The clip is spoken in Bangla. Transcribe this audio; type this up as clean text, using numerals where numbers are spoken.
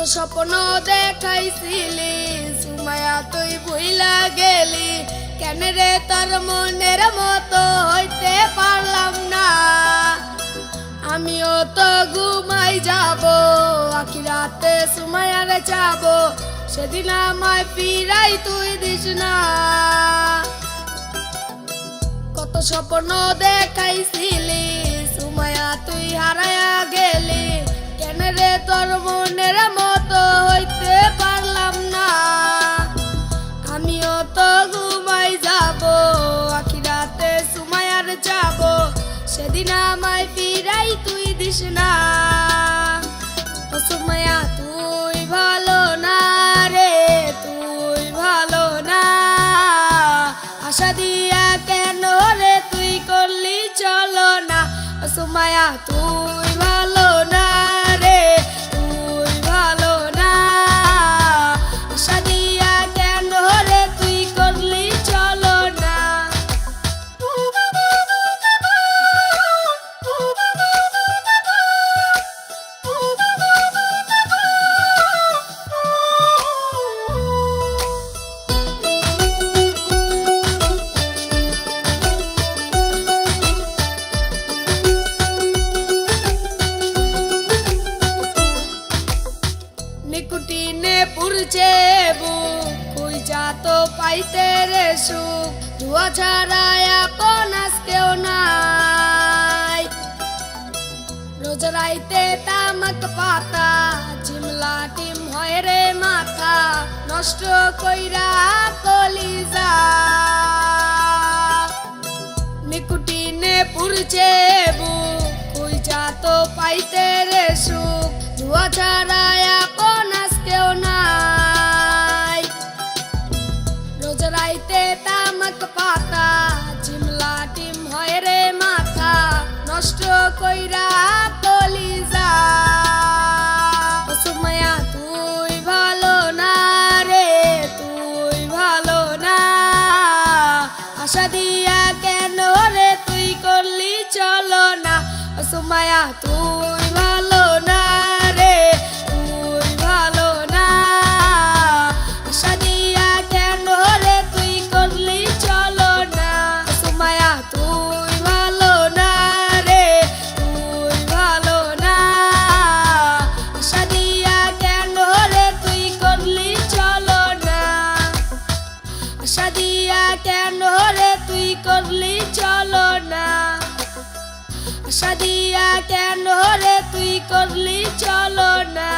স্বপ্ন দেখাইছিলি সুমাইয়া তুই ভুইলা গেলি কেন রে তোর মনের মতো হইতে পারলাম না আমিও তো ঘুমাই যাব আখিরাতে সুমাইয়ার যাব সেদিন আমায় ফিরাই তুই দিস না কত স্বপ্ন দেখাইছিলি সুমাইয়া তুই হারায়া গেলি কেন রে তোর মনের মতো হইতে পারলাম না আমিও তো ঘুমাই যাব আখিরাতে সুমাইয়ার যাব সেদিন আমায় ফিরাই তুই দিস না ও সুমাইয়া তুই ভালো না রে তুই ভালো না আশা দিয়া কেন রে তুই করলি চলো না ও সুমাইয়া তুই ভালো না রে তুই ভালো না আশা দিয়া কেন রে তুই করলি চলো না নিকুটিনে পুরছে বুক কই যা তো পাইতে রে সুখ ধোয়া ছাড়া আপন আজকেও নাই রোজ রাইতে তামাক পাতা ঝিমলা টিম হয় রে মাথা নষ্ট কইরা কলিজা নিকুটিনে পুরছে বুক কই যা তো পাইতে রে সুখ ধোয়া ছাড়া আপন আজকেও নাই রোজ রাইতে তামাক পাতা ঝিমলা টিম হয় রে মাথা নষ্ট কইরা কলিজা ও সুমাইয়া তুই ভালো না রে তুই ভালো না আশা দিয়া কেন রে তুই করলি চলো না ও সুমাইয়া তুই ভালো না রে তুই ভালো না আশা দিয়া কেন রে তুই করলি চলো না ও সুমাইয়া তুই ভালো না রে তুই ভালো না আশা দিয়া কেন রে তুই করলি চলো না আশা দিয়া কেন রে তুই করলি চলো না আশা দিয়া কেন রে তুই করলি চলো না।